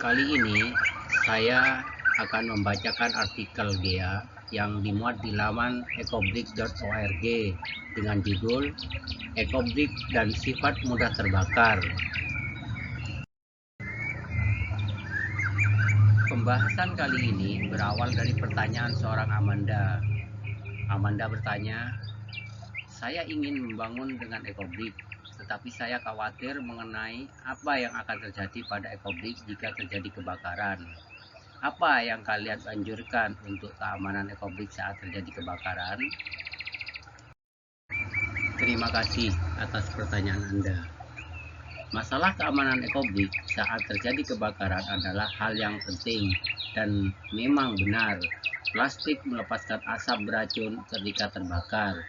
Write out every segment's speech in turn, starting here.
Kali ini saya akan membacakan artikel GEA yang dimuat di laman ecobrik.org dengan judul Ecobrik dan Sifat Mudah Terbakar. Pembahasan kali ini berawal dari pertanyaan seorang Amanda. Amanda bertanya, "Saya ingin membangun dengan ecobrik, tetapi saya khawatir mengenai apa yang akan terjadi pada ecobrik jika terjadi kebakaran. Apa yang kalian anjurkan untuk keamanan ecobrik saat terjadi kebakaran?" Terima kasih atas pertanyaan Anda. Masalah keamanan ecobrik saat terjadi kebakaran adalah hal yang penting dan memang benar. Plastik melepaskan asap beracun ketika terbakar.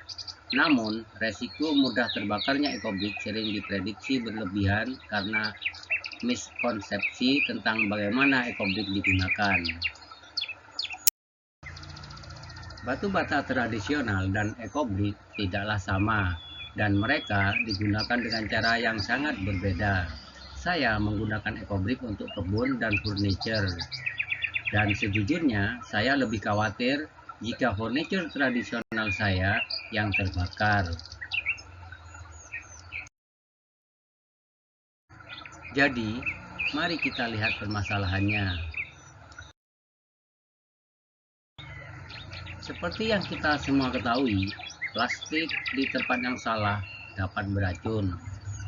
Namun, resiko mudah terbakarnya ecobrik sering diprediksi berlebihan karena miskonsepsi tentang bagaimana ecobrik digunakan. Batu bata tradisional dan ecobrik tidaklah sama, dan mereka digunakan dengan cara yang sangat berbeda. Saya menggunakan ecobrik untuk kebun dan furniture. Dan sejujurnya, saya lebih khawatir jika furniture tradisional saya yang terbakar. Jadi, mari kita lihat permasalahannya. Seperti yang kita semua ketahui, plastik di tempat yang salah dapat beracun,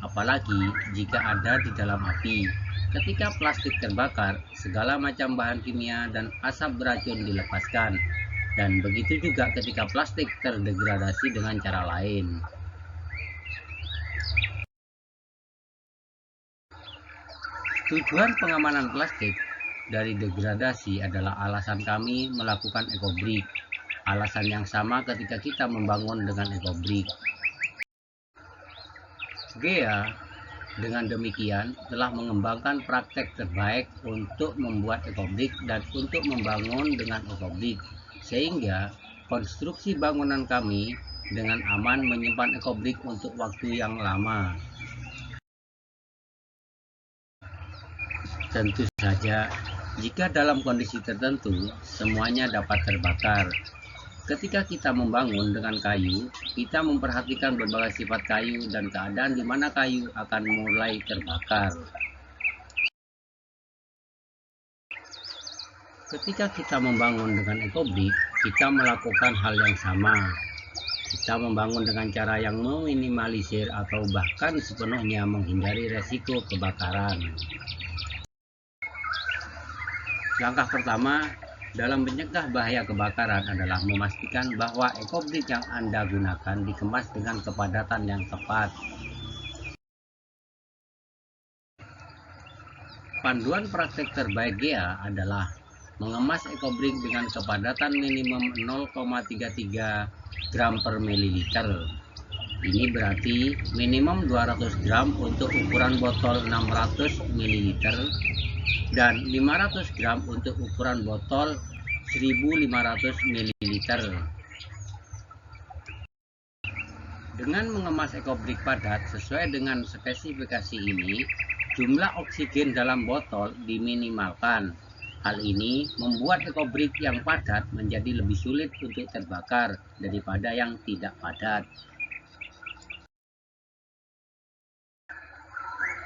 apalagi jika ada di dalam api. Ketika plastik terbakar, segala macam bahan kimia dan asap beracun dilepaskan, dan begitu juga ketika plastik terdegradasi dengan cara lain. Tujuan pengamanan plastik dari degradasi adalah alasan kami melakukan ecobrik. Alasan yang sama ketika kita membangun dengan ecobrik. GEA dengan demikian telah mengembangkan praktek terbaik untuk membuat ecobrik dan untuk membangun dengan ecobrik, sehingga konstruksi bangunan kami dengan aman menyimpan ecobrik untuk waktu yang lama. Tentu saja, jika dalam kondisi tertentu semuanya dapat terbakar. Ketika kita membangun dengan kayu, kita memperhatikan berbagai sifat kayu dan keadaan di mana kayu akan mulai terbakar. Ketika kita membangun dengan ecobrik, kita melakukan hal yang sama. Kita membangun dengan cara yang meminimalisir atau bahkan sepenuhnya menghindari resiko kebakaran. Langkah pertama dalam mencegah bahaya kebakaran adalah memastikan bahwa ecobrik yang Anda gunakan dikemas dengan kepadatan yang tepat. Panduan praktek terbaik GEA adalah mengemas ecobrik dengan kepadatan minimum 0,33 gram per mililiter. Ini berarti minimum 200 gram untuk ukuran botol 600 ml dan 500 gram untuk ukuran botol 1500 ml. Dengan mengemas ecobrik padat sesuai dengan spesifikasi ini, jumlah oksigen dalam botol diminimalkan. Hal ini membuat ecobrik yang padat menjadi lebih sulit untuk terbakar daripada yang tidak padat.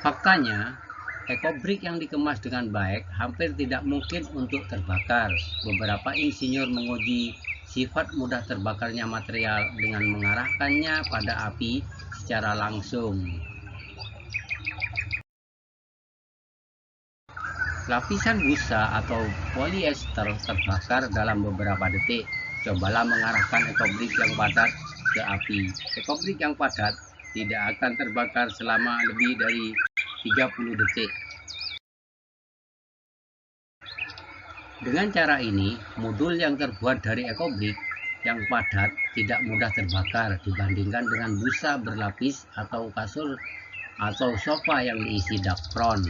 Faktanya, ecobrik yang dikemas dengan baik hampir tidak mungkin untuk terbakar. Beberapa insinyur menguji sifat mudah terbakarnya material dengan mengarahkannya pada api secara langsung. Lapisan busa atau polyester terbakar dalam beberapa detik. Cobalah mengarahkan ecobrik yang padat ke api. Ecobrik yang padat tidak akan terbakar selama lebih dari 30 detik. Dengan cara ini, modul yang terbuat dari ecobrik yang padat tidak mudah terbakar dibandingkan dengan busa berlapis atau kasur atau sofa yang diisi dakron.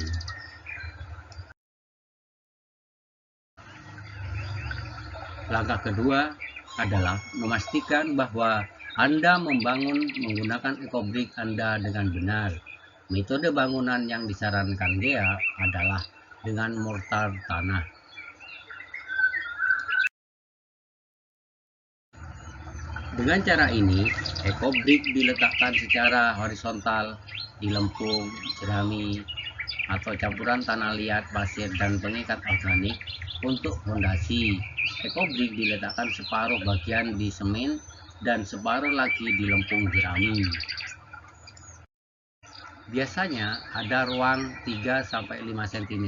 Langkah kedua adalah memastikan bahwa Anda membangun menggunakan ecobrik Anda dengan benar. Metode bangunan yang disarankan GEA adalah dengan mortar tanah. Dengan cara ini, ekobrik diletakkan secara horizontal di lempung, jerami, atau campuran tanah liat, pasir, dan pengikat organik untuk fondasi. Ekobrik diletakkan separuh bagian di semen dan separuh lagi di lempung jerami. Biasanya ada ruang 3-5 cm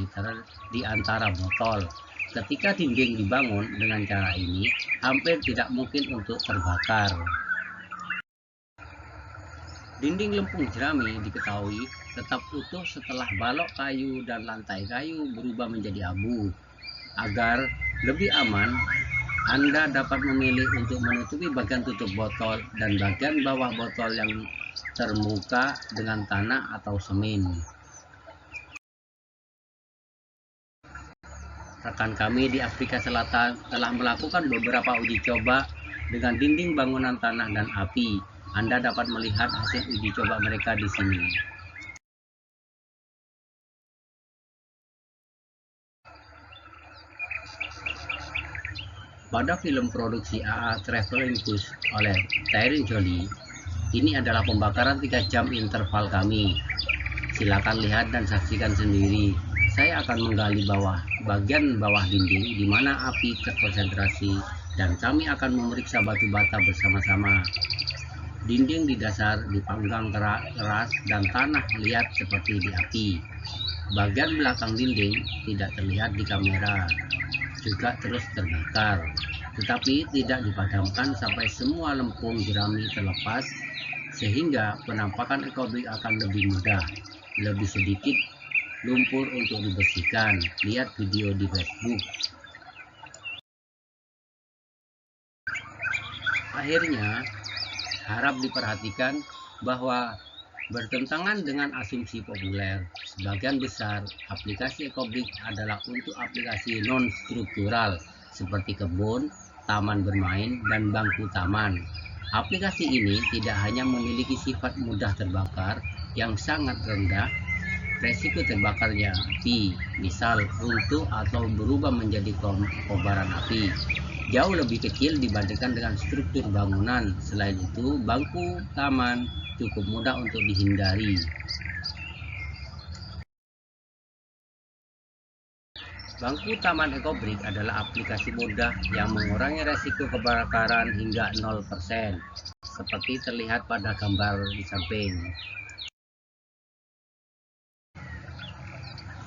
di antara botol. Ketika dinding dibangun dengan cara ini, hampir tidak mungkin untuk terbakar. Dinding lempung jerami diketahui tetap utuh setelah balok kayu dan lantai kayu berubah menjadi abu. Agar lebih aman, Anda dapat memilih untuk menutupi bagian tutup botol dan bagian bawah botol yang terbuka dengan tanah atau semen. Rekan kami di Afrika Selatan telah melakukan beberapa uji coba dengan dinding bangunan tanah dan api. Anda dapat melihat hasil uji coba mereka di sini. Pada film produksi AA Traveling Bus oleh Thierry Joly, ini adalah pembakaran 3 jam interval kami. Silakan lihat dan saksikan sendiri. Saya akan menggali bagian bawah dinding di mana api terkonsentrasi dan kami akan memeriksa batu bata bersama-sama. Dinding di dasar dipanggang keras dan tanah liat seperti di api. Bagian belakang dinding tidak terlihat di kamera, juga terus terbakar, tetapi tidak dipadamkan sampai semua lempung jerami terlepas, sehingga penampakan ekobrik akan lebih mudah. Lebih sedikit lumpur untuk dibersihkan. Lihat video di Facebook. Akhirnya, harap diperhatikan bahwa bertentangan dengan asumsi populer, sebagian besar aplikasi ekobrik adalah untuk aplikasi non-struktural seperti kebun, taman bermain, dan bangku taman. Aplikasi ini tidak hanya memiliki sifat mudah terbakar yang sangat rendah, resiko terbakarnya api, misal runtuh atau berubah menjadi kobaran api, jauh lebih kecil dibandingkan dengan struktur bangunan. Selain itu, bangku taman cukup mudah untuk dihindari. Bangku taman ekobrik adalah aplikasi mudah yang mengurangi resiko kebakaran hingga 0%, seperti terlihat pada gambar di samping.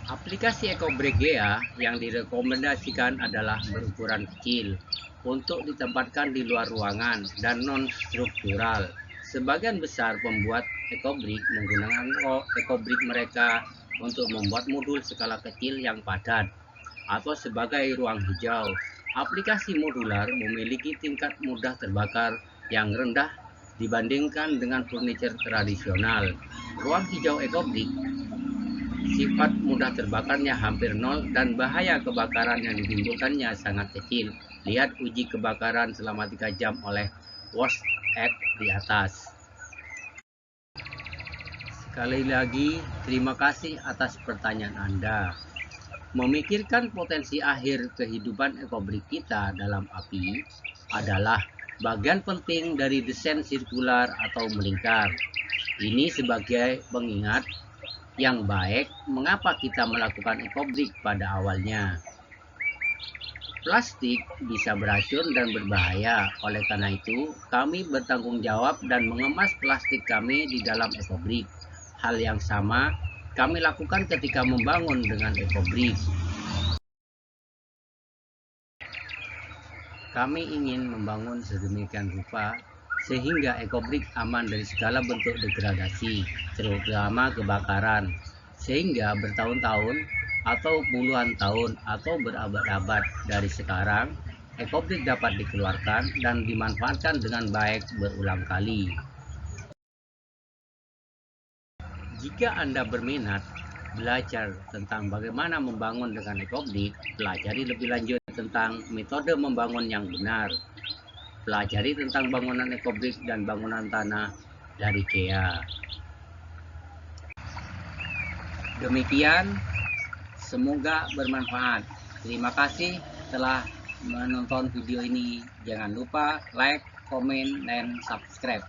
Aplikasi ekobrik GEA yang direkomendasikan adalah berukuran kecil untuk ditempatkan di luar ruangan dan non-struktural. Sebagian besar pembuat ekobrik menggunakan ekobrik mereka untuk membuat modul skala kecil yang padat atau sebagai ruang hijau. Aplikasi modular memiliki tingkat mudah terbakar yang rendah dibandingkan dengan furniture tradisional. Ruang hijau ekobrik sifat mudah terbakarnya hampir nol dan bahaya kebakaran yang ditimbulkannya sangat kecil. Lihat uji kebakaran selama 3 jam oleh WhatsApp di atas. Sekali lagi, terima kasih atas pertanyaan Anda. Memikirkan potensi akhir kehidupan ekobrik kita dalam api adalah bagian penting dari desain sirkular atau melingkar. Ini sebagai pengingat yang baik mengapa kita melakukan ekobrik pada awalnya. Plastik bisa beracun dan berbahaya, oleh karena itu kami bertanggung jawab dan mengemas plastik kami di dalam ekobrik. Hal yang sama kami lakukan ketika membangun dengan ekobrik. Kami ingin membangun sedemikian rupa sehingga ekobrik aman dari segala bentuk degradasi, terutama kebakaran, sehingga bertahun-tahun atau puluhan tahun atau berabad-abad dari sekarang, ekobrik dapat dikeluarkan dan dimanfaatkan dengan baik berulang kali. Jika Anda berminat belajar tentang bagaimana membangun dengan ekobrik, pelajari lebih lanjut tentang metode membangun yang benar. Pelajari tentang bangunan ekobrik dan bangunan tanah dari GEA. Demikian, Semoga bermanfaat. Terima kasih telah menonton video ini. Jangan lupa like, komen, dan subscribe.